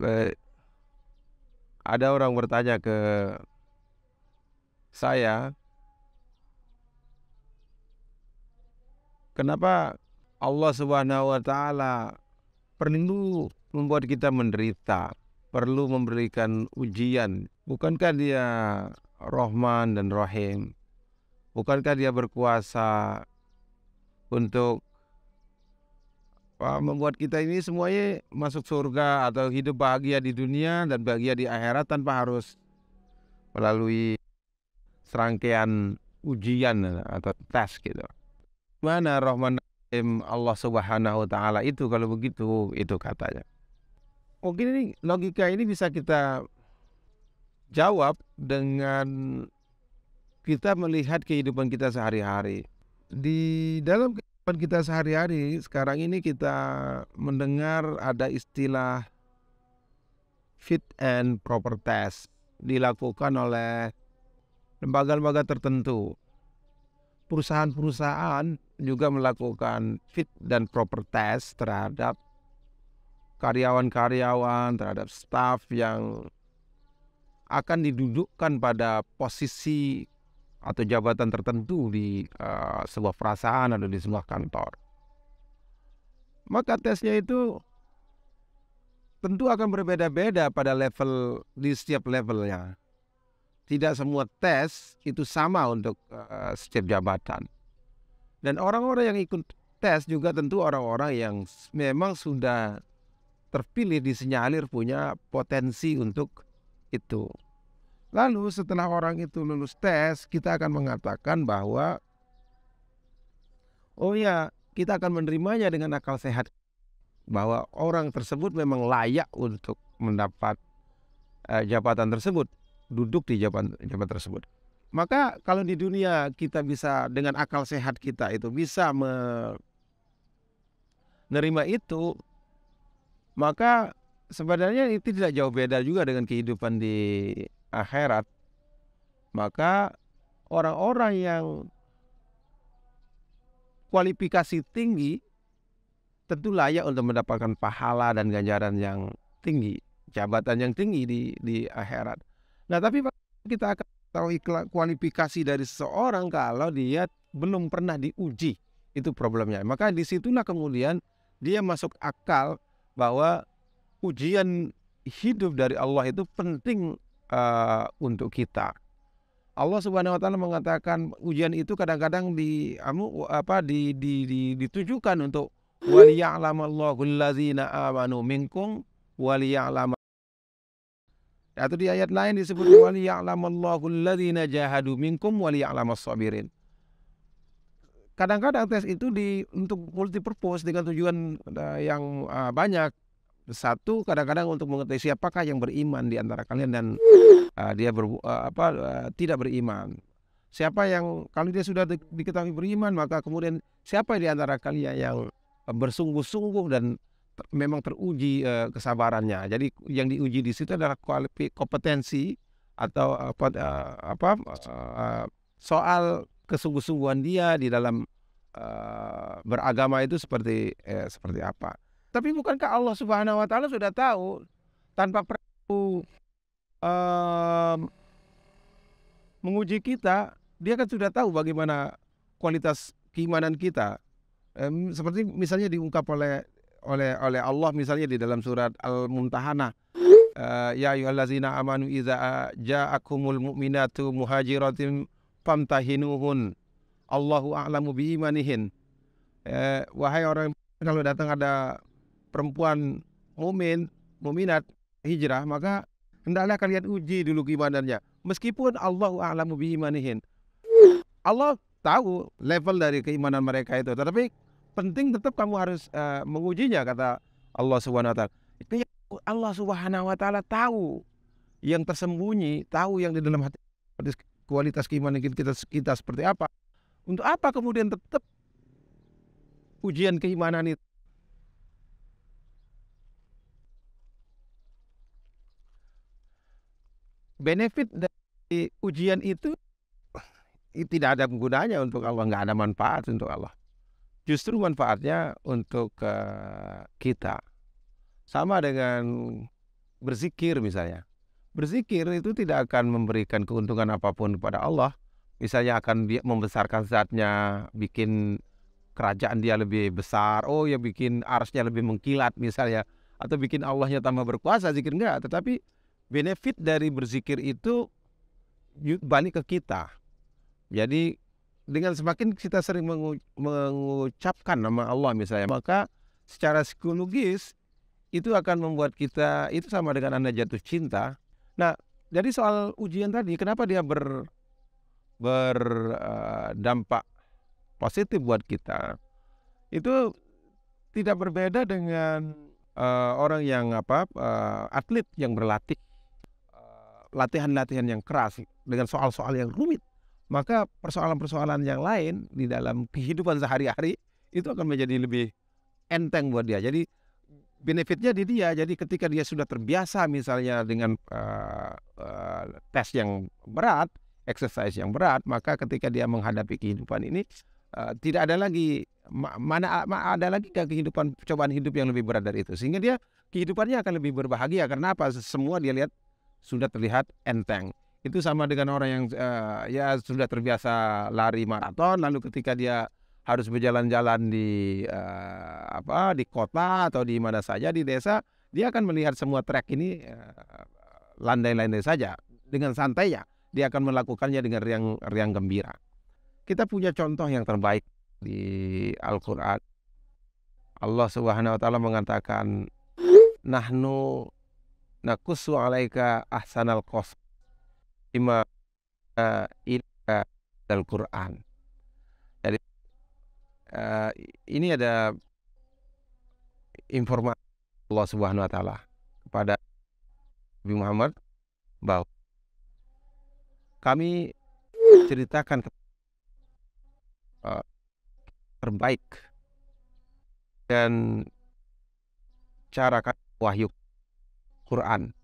eh, ada orang bertanya ke saya, kenapa Allah Subhanahu wa taala perlu membuat kita menderita, perlu memberikan ujian? Bukankah Dia Rahman dan Rahim? Bukankah Dia berkuasa untuk membuat kita ini semuanya masuk surga atau hidup bahagia di dunia dan bahagia di akhirat tanpa harus melalui serangkaian ujian atau tes gitu. Mana Rahman Rahim Allah Subhanahu wa taala itu kalau begitu, itu katanya. Mungkin ini logika ini bisa kita jawab dengan kita melihat kehidupan kita sehari-hari. Di dalam kehidupan kita sehari-hari sekarang ini kita mendengar ada istilah fit and proper test dilakukan oleh lembaga-lembaga tertentu. Perusahaan-perusahaan juga melakukan fit dan proper test terhadap karyawan-karyawan, terhadap staf yang akan didudukkan pada posisi atau jabatan tertentu di sebuah perusahaan atau di sebuah kantor. Maka tesnya itu tentu akan berbeda-beda pada level, di setiap levelnya. Tidak semua tes itu sama untuk setiap jabatan. Dan orang-orang yang ikut tes juga tentu orang-orang yang memang sudah terpilih, disinyalir punya potensi untuk itu. Lalu setelah orang itu lulus tes, kita akan mengatakan bahwa oh ya, kita akan menerimanya dengan akal sehat, bahwa orang tersebut memang layak untuk mendapat jabatan tersebut, duduk di jabatan tersebut. Maka kalau di dunia kita bisa dengan akal sehat kita itu bisa menerima itu, maka sebenarnya itu tidak jauh beda juga dengan kehidupan di akhirat. Maka orang-orang yang kualifikasi tinggi tentu layak untuk mendapatkan pahala dan ganjaran yang tinggi, jabatan yang tinggi di akhirat. Nah, tapi kita akan tahu kualifikasi dari seseorang kalau dia belum pernah diuji, itu problemnya. Maka disitulah kemudian dia masuk akal bahwa ujian hidup dari Allah itu penting untuk kita. Allah Subhanahu wa taala mengatakan ujian itu kadang-kadang ditujukan untuk waliya'lamallahu allazina amanu minkum waliya'lam, atau di ayat lain disebut waliya'lamallahu allazina jahadu minkum waliya'lamas sabirin. Kadang-kadang tes itu untuk multi purpose dengan tujuan yang banyak. Satu, kadang-kadang untuk mengetahui siapakah yang beriman di antara kalian dan dia tidak beriman. Siapa yang kalau dia sudah diketahui beriman, maka kemudian siapa di antara kalian yang bersungguh-sungguh dan memang teruji kesabarannya. Jadi yang diuji di situ adalah kompetensi atau soal kesungguh-sungguhan dia di dalam beragama itu seperti apa. Tapi bukankah Allah Subhanahu wa taala sudah tahu tanpa perlu menguji kita, dia kan sudah tahu bagaimana kualitas keimanan kita. Seperti misalnya diungkap oleh Allah misalnya di dalam surat Al-Mumtahanah, ya ayyuhallazina amanu idza ja'akumul mu'minatu muhajiratin famtahinuhun Allahu a'lamu biimanihin. Wahai orang, kalau datang ada perempuan muminat hijrah, maka hendaklah kalian uji dulu keimanannya, meskipun Allahu a'lamu biimanihin. Allah tahu level dari keimanan mereka itu, tetapi penting tetap kamu harus mengujinya, kata Allah Subhanahu wa taala. Itu Allah Subhanahu wa taala tahu yang tersembunyi, tahu yang di dalam hati, kualitas keimanan kita seperti apa. Untuk apa kemudian tetap ujian keimanan itu? Benefit dari ujian itu tidak ada gunanya untuk Allah, nggak ada manfaat untuk Allah. Justru manfaatnya untuk kita. Sama dengan berzikir misalnya. Berzikir itu tidak akan memberikan keuntungan apapun kepada Allah. Misalnya akan dia membesarkan zatnya, bikin kerajaan dia lebih besar, oh ya bikin arsy-nya lebih mengkilat misalnya, atau bikin Allahnya tambah berkuasa, zikir enggak. Tetapi benefit dari berzikir itu balik ke kita. Jadi dengan semakin kita sering mengucapkan nama Allah misalnya, maka secara psikologis itu akan membuat kita itu sama dengan Anda jatuh cinta. Nah, jadi soal ujian tadi, kenapa dia berdampak positif buat kita? Itu tidak berbeda dengan orang yang atlet yang berlatih latihan-latihan yang keras dengan soal-soal yang rumit. Maka persoalan-persoalan yang lain di dalam kehidupan sehari-hari itu akan menjadi lebih enteng buat dia. Jadi benefitnya di dia. Jadi ketika dia sudah terbiasa misalnya dengan tes yang berat, exercise yang berat, maka ketika dia menghadapi kehidupan ini tidak ada lagi ada lagi kehidupan cobaan hidup yang lebih berat dari itu. Sehingga dia kehidupannya akan lebih berbahagia. Karena apa? Semua dia lihat sudah terlihat enteng. Itu sama dengan orang yang ya sudah terbiasa lari maraton, lalu ketika dia harus berjalan-jalan di di kota atau di mana saja di desa, dia akan melihat semua trek ini landai-landai saja dengan santainya. Dia akan melakukannya dengan riang gembira. Kita punya contoh yang terbaik di Al-Qur'an. Allah Subhanahu wa taala mengatakan, "Nahnu naqussu 'alaika ahsanal qasas bima ilka Al-Qur'an." Jadi ini ada informasi Allah Subhanahu wa taala kepada Nabi Muhammad bahwa kami ceritakan terbaik dan cara wahyu Quran.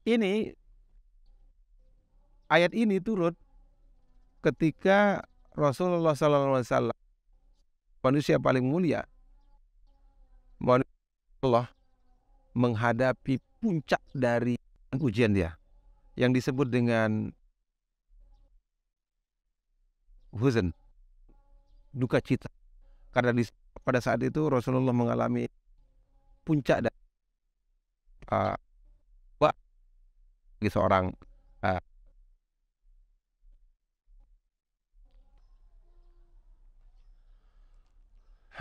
Ini ayat ini turut ketika Rasulullah SAW, manusia paling mulia, Allah menghadapi puncak dari ujian dia yang disebut dengan huzn, duka cita. Karena pada saat itu Rasulullah mengalami puncak dari bagi seorang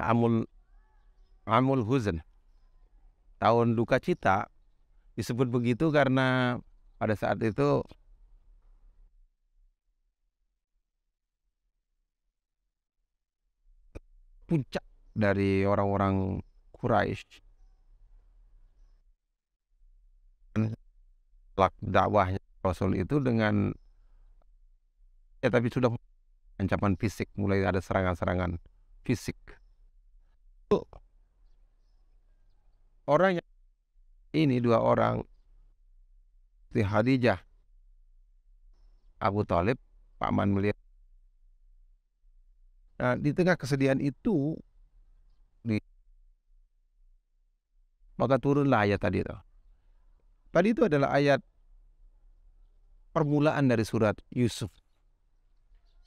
amul huzn, tahun duka cita. Disebut begitu karena pada saat itu puncak dari orang-orang Quraisy dakwahnya Rasul itu dengan tapi sudah ancaman fisik, mulai ada serangan-serangan fisik. Orang yang ini dua orang, si Khadijah, Abu Thalib, paman melihat. Nah, di tengah kesedihan itu maka turunlah ayat tadi itu. Tadi itu adalah ayat permulaan dari surat Yusuf.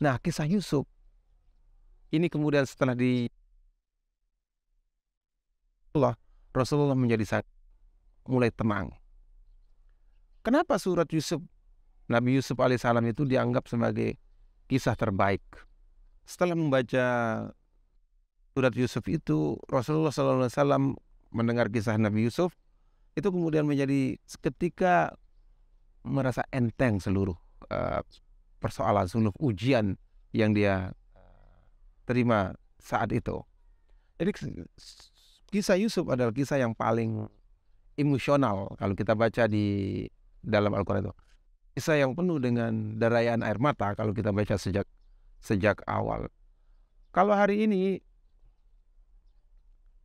Nah, kisah Yusuf ini kemudian setelah Rasulullah menjadi mulai tenang. Kenapa surat Yusuf, Nabi Yusuf alaihissalam itu dianggap sebagai kisah terbaik? Setelah membaca surat Yusuf itu, Rasulullah SAW mendengar kisah Nabi Yusuf, itu kemudian menjadi seketika merasa enteng seluruh persoalan, seluruh ujian yang dia terima saat itu. Jadi kisah Yusuf adalah kisah yang paling emosional kalau kita baca di dalam Al-Quran itu. Kisah yang penuh dengan derayan air mata kalau kita baca sejak awal. Kalau hari ini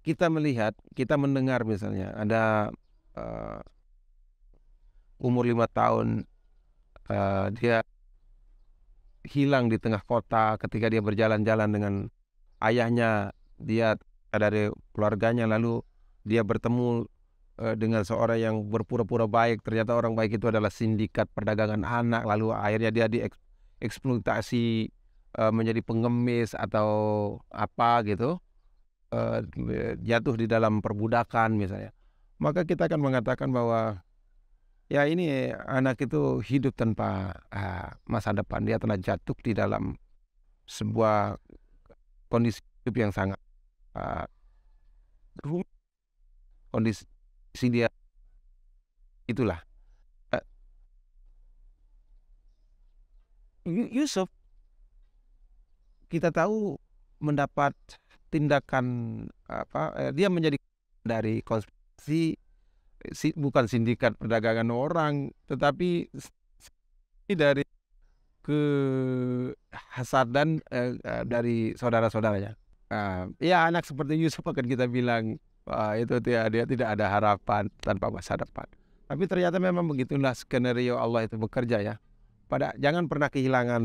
kita melihat, kita mendengar misalnya ada umur 5 tahun dia hilang di tengah kota ketika dia berjalan-jalan dengan ayahnya, dia dari keluarganya, lalu dia bertemu dengan seorang yang berpura-pura baik, ternyata orang baik itu adalah sindikat perdagangan anak, lalu akhirnya dia dieksploitasi menjadi pengemis atau apa gitu, jatuh di dalam perbudakan misalnya. Maka kita akan mengatakan bahwa ya ini anak itu hidup tanpa masa depan, dia telah jatuh di dalam sebuah kondisi hidup yang sangat rumit, kondisi dia itulah. Yusuf kita tahu mendapat tindakan dia menjadi dari konspirasi, bukan sindikat perdagangan orang, tetapi dari kehasadan dari saudara-saudaranya. Ya anak seperti Yusuf akan kita bilang itu dia tidak ada harapan tanpa masa depan. Tapi ternyata memang begitulah skenario Allah itu bekerja ya. Jangan pernah kehilangan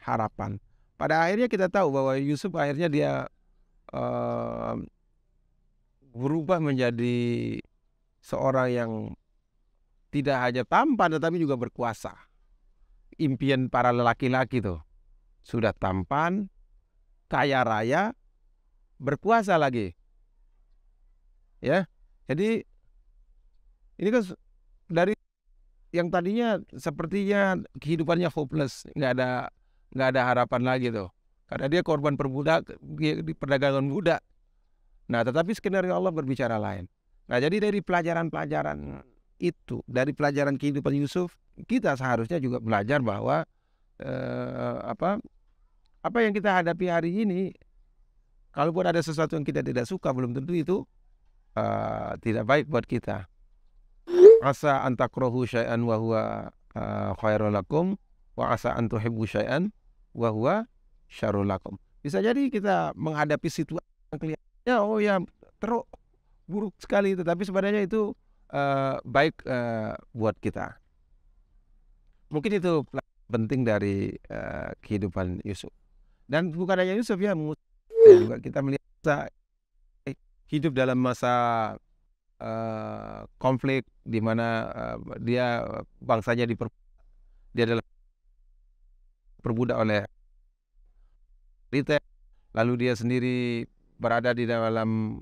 harapan. Pada akhirnya kita tahu bahwa Yusuf akhirnya dia berubah menjadi seorang yang tidak hanya tampan tetapi juga berkuasa. Impian para lelaki-laki tuh sudah tampan, kaya raya, berkuasa lagi, ya. Jadi ini kan dari yang tadinya sepertinya kehidupannya hopeless, nggak ada harapan lagi tuh, karena dia korban di perdagangan budak. Nah, tetapi skenario Allah berbicara lain. Nah, jadi dari pelajaran-pelajaran itu, dari pelajaran kehidupan Yusuf, kita seharusnya juga belajar bahwa apa yang kita hadapi hari ini, kalaupun ada sesuatu yang kita tidak suka, belum tentu itu tidak baik buat kita. Asa an takrahu syai'an wa huwa khairul lakum wa asa an tuhibbu syai'an wa huwa syarrul lakum. Bisa jadi kita menghadapi situasi yang kelihatannya oh ya teruk buruk sekali, tetapi sebenarnya itu baik buat kita. Mungkin itu penting dari kehidupan Yusuf. Dan bukan hanya Yusuf ya, juga kita melihat hidup dalam masa konflik di mana dia bangsanya dia adalah diperbudak oleh Rite, lalu dia sendiri berada di dalam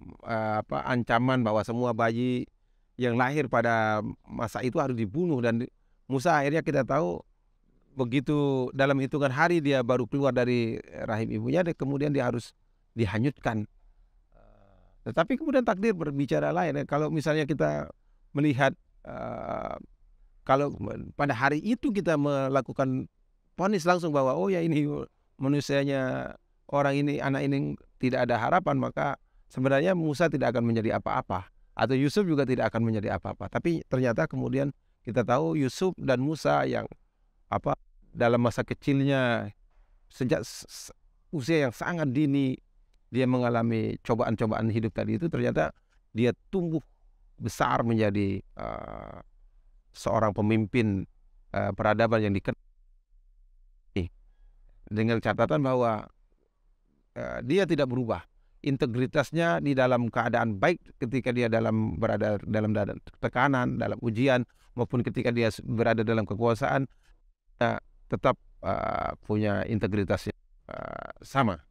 ancaman bahwa semua bayi yang lahir pada masa itu harus dibunuh, dan Musa akhirnya kita tahu begitu dalam hitungan hari dia baru keluar dari rahim ibunya, dan kemudian dia harus dihanyutkan. Tetapi kemudian takdir berbicara lain. Kalau misalnya kita melihat kalau pada hari itu kita melakukan vonis langsung bahwa oh ya ini manusianya orang ini, anak ini tidak ada harapan, maka sebenarnya Musa tidak akan menjadi apa-apa, atau Yusuf juga tidak akan menjadi apa-apa. Tapi ternyata kemudian kita tahu Yusuf dan Musa yang dalam masa kecilnya sejak usia yang sangat dini dia mengalami cobaan-cobaan hidup tadi itu, ternyata dia tumbuh besar menjadi seorang pemimpin peradaban yang dikenal, dengan catatan bahwa dia tidak berubah. Integritasnya di dalam keadaan baik ketika dia berada dalam tekanan, dalam ujian, maupun ketika dia berada dalam kekuasaan, tetap punya integritas yang sama.